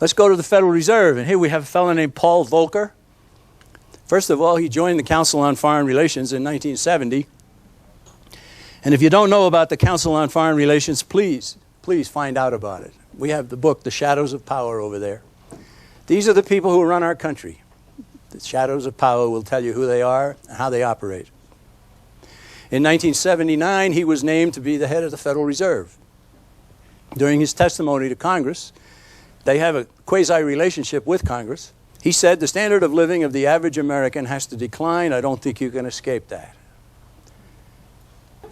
Let's go to the Federal Reserve, and here we have a fellow named Paul Volcker. First of all, he joined the Council on Foreign Relations in 1970. And if you don't know about the Council on Foreign Relations, please find out about it. We have the book, The Shadows of Power, over there. These are the people who run our country. The Shadows of Power will tell you who they are and how they operate. In 1979, he was named to be the head of the Federal Reserve. During his testimony to Congress, they have a quasi-relationship with Congress. He said, the standard of living of the average American has to decline. I don't think you can escape that.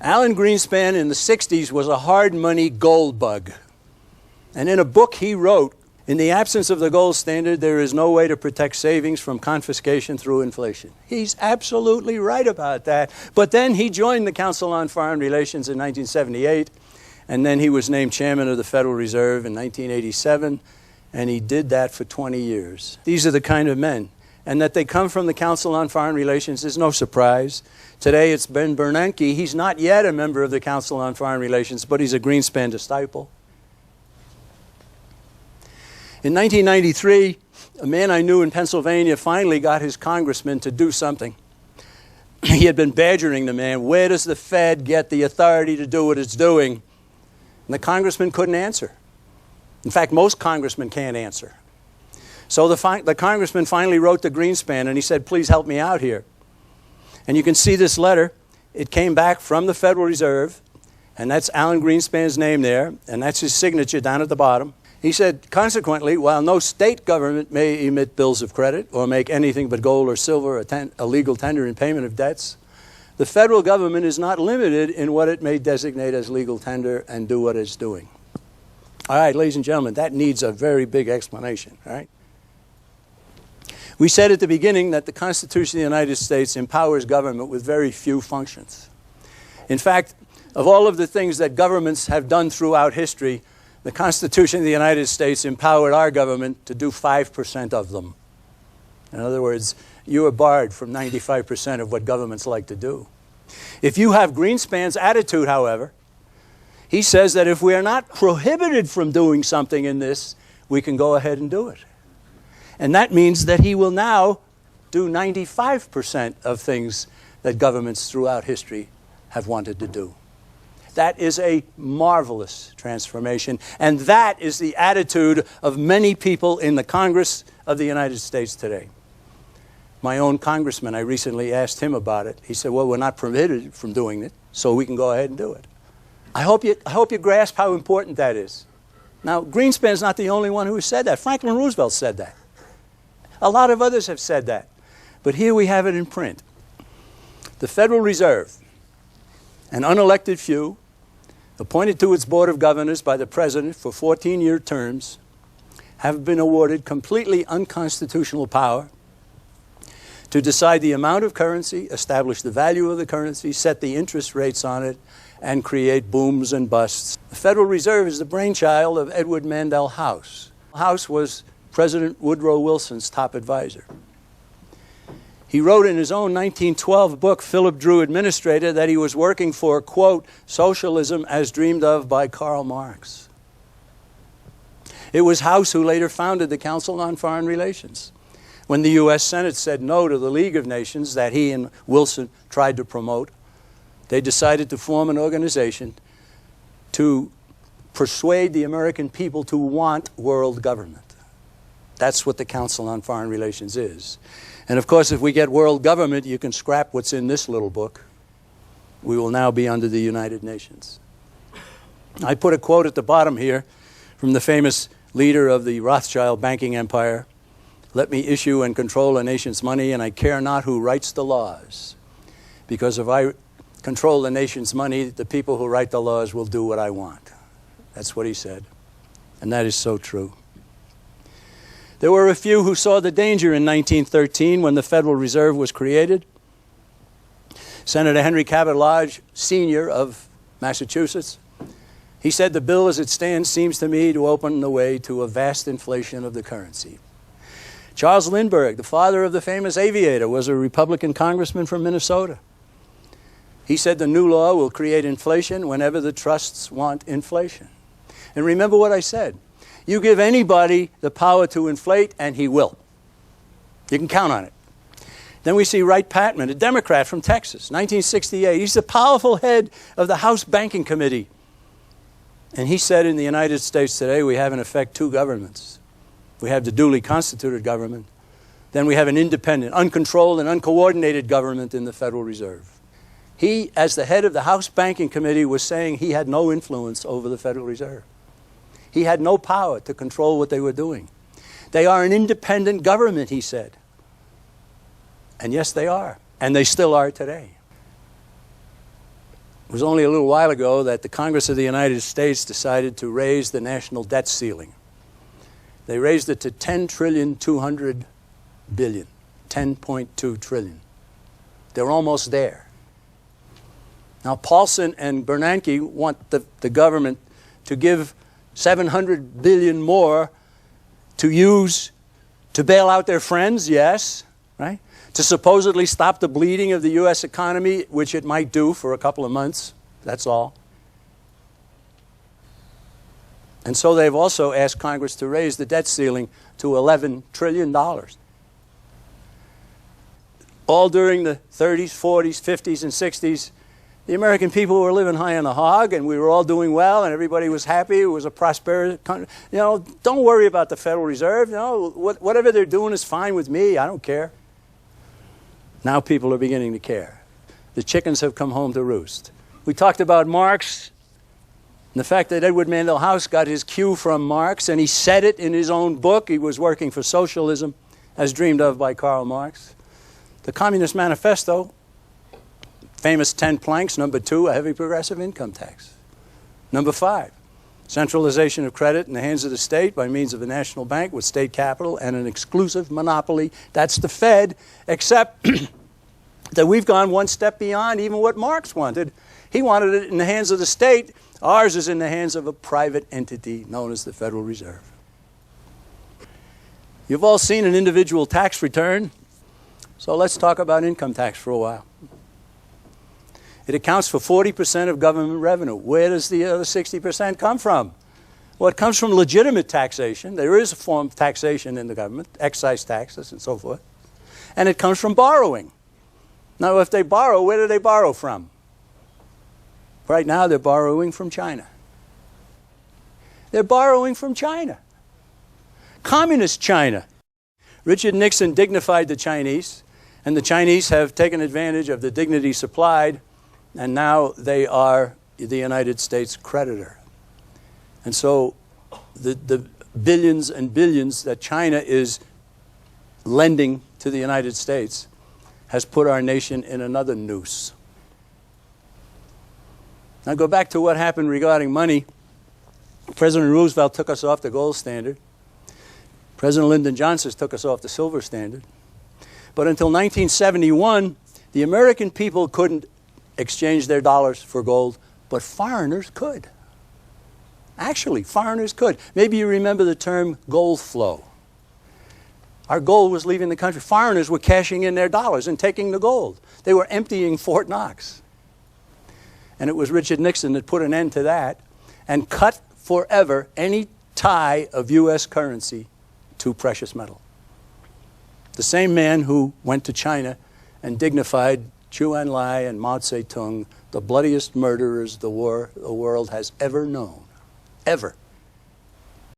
Alan Greenspan in the 60s was a hard money gold bug. And in a book he wrote, in the absence of the gold standard, there is no way to protect savings from confiscation through inflation. He's absolutely right about that. But then he joined the Council on Foreign Relations in 1978, and then he was named chairman of the Federal Reserve in 1987. And he did that for 20 years. These are the kind of men. And that they come from the Council on Foreign Relations is no surprise. Today it's Ben Bernanke. He's not yet a member of the Council on Foreign Relations, but he's a Greenspan disciple. In 1993, a man I knew in Pennsylvania finally got his congressman to do something. He had been badgering the man. Where does the Fed get the authority to do what it's doing? And the congressman couldn't answer. In fact, most congressmen can't answer. So the congressman finally wrote to Greenspan, and he said, please help me out here. And you can see this letter. It came back from the Federal Reserve, and that's Alan Greenspan's name there, and that's his signature down at the bottom. He said, consequently, while no state government may emit bills of credit or make anything but gold or silver a legal tender in payment of debts, the federal government is not limited in what it may designate as legal tender and do what it's doing. All right, ladies and gentlemen, that needs a very big explanation, all right? We said at the beginning that the Constitution of the United States empowers government with very few functions. In fact, of all of the things that governments have done throughout history, the Constitution of the United States empowered our government to do 5% of them. In other words, you are barred from 95% of what governments like to do. If you have Greenspan's attitude, however, he says that if we are not prohibited from doing something in this, we can go ahead and do it. And that means that he will now do 95% of things that governments throughout history have wanted to do. That is a marvelous transformation, and that is the attitude of many people in the Congress of the United States today. My own congressman, I recently asked him about it. He said, well, we're not prohibited from doing it, so we can go ahead and do it. I hope you grasp how important that is. Now, Greenspan's not the only one who has said that. Franklin Roosevelt said that. A lot of others have said that. But here we have it in print. The Federal Reserve, an unelected few, appointed to its Board of Governors by the President for 14-year terms, have been awarded completely unconstitutional power to decide the amount of currency, establish the value of the currency, set the interest rates on it, and create booms and busts. The Federal Reserve is the brainchild of Edward Mandell House. House was President Woodrow Wilson's top advisor. He wrote in his own 1912 book, Philip Drew Administrator, that he was working for, quote, socialism as dreamed of by Karl Marx. It was House who later founded the Council on Foreign Relations. When the U.S. Senate said no to the League of Nations that he and Wilson tried to promote, they decided to form an organization to persuade the American people to want world government. That's what the Council on Foreign Relations is. And of course, if we get world government, you can scrap what's in this little book. We will now be under the United Nations. I put a quote at the bottom here from the famous leader of the Rothschild banking empire. Let me issue and control a nation's money, and I care not who writes the laws. Because if I control the nation's money, the people who write the laws will do what I want. That's what he said. And that is so true. There were a few who saw the danger in 1913 when the Federal Reserve was created. Senator Henry Cabot Lodge, Sr. of Massachusetts, he said, the bill as it stands seems to me to open the way to a vast inflation of the currency. Charles Lindbergh, the father of the famous aviator, was a Republican congressman from Minnesota. He said the new law will create inflation whenever the trusts want inflation. And remember what I said. You give anybody the power to inflate, and he will. You can count on it. Then we see Wright Patman, a Democrat from Texas, 1968. He's the powerful head of the House Banking Committee. And he said in the United States today, we have in effect two governments. We have the duly constituted government. Then we have an independent, uncontrolled, and uncoordinated government in the Federal Reserve. He, as the head of the House Banking Committee, was saying he had no influence over the Federal Reserve. He had no power to control what they were doing. They are an independent government, he said. And yes, they are. And they still are today. It was only a little while ago that the Congress of the United States decided to raise the national debt ceiling. They raised it to $10.2 trillion, 10.2 trillion. They're almost there. Now, Paulson and Bernanke want the government to give $700 billion more to use to bail out their friends, yes, right? To supposedly stop the bleeding of the U.S. economy, which it might do for a couple of months, that's all. And so they've also asked Congress to raise the debt ceiling to $11 trillion. All during the 30s, 40s, 50s, and 60s, the American people were living high on the hog, and we were all doing well, and everybody was happy. It was a prosperous country. You know, don't worry about the Federal Reserve. You know, whatever they're doing is fine with me. I don't care. Now people are beginning to care. The chickens have come home to roost. We talked about Marx and the fact that Edward Mandell House got his cue from Marx, and he said it in his own book. He was working for socialism, as dreamed of by Karl Marx. The Communist Manifesto, famous 10 planks. Number 2, a heavy progressive income tax. Number 5, centralization of credit in the hands of the state by means of a national bank with state capital and an exclusive monopoly. That's the Fed, except that we've gone one step beyond even what Marx wanted. He wanted it in the hands of the state. Ours is in the hands of a private entity known as the Federal Reserve. You've all seen an individual tax return, so let's talk about income tax for a while. It accounts for 40% of government revenue. Where does the other 60% come from? Well, it comes from legitimate taxation. There is a form of taxation in the government, excise taxes and so forth. And it comes from borrowing. Now, if they borrow, where do they borrow from? Right now, they're borrowing from China. They're borrowing from China. Communist China. Richard Nixon dignified the Chinese, and the Chinese have taken advantage of the dignity supplied, and now they are the United States creditor. And so the billions and billions that China is lending to the United States has put our nation in another noose. Now go back to what happened regarding money. President Roosevelt took us off the gold standard. President Lyndon Johnson took us off the silver standard. But until 1971, the American people couldn't exchange their dollars for gold, but foreigners could. Actually, foreigners could. Maybe you remember the term gold flow. Our gold was leaving the country. Foreigners were cashing in their dollars and taking the gold. They were emptying Fort Knox. And it was Richard Nixon that put an end to that and cut forever any tie of U.S. currency to precious metal. The same man who went to China and dignified Zhou Enlai and Mao Zedong, the bloodiest murderers the world has ever known. Ever.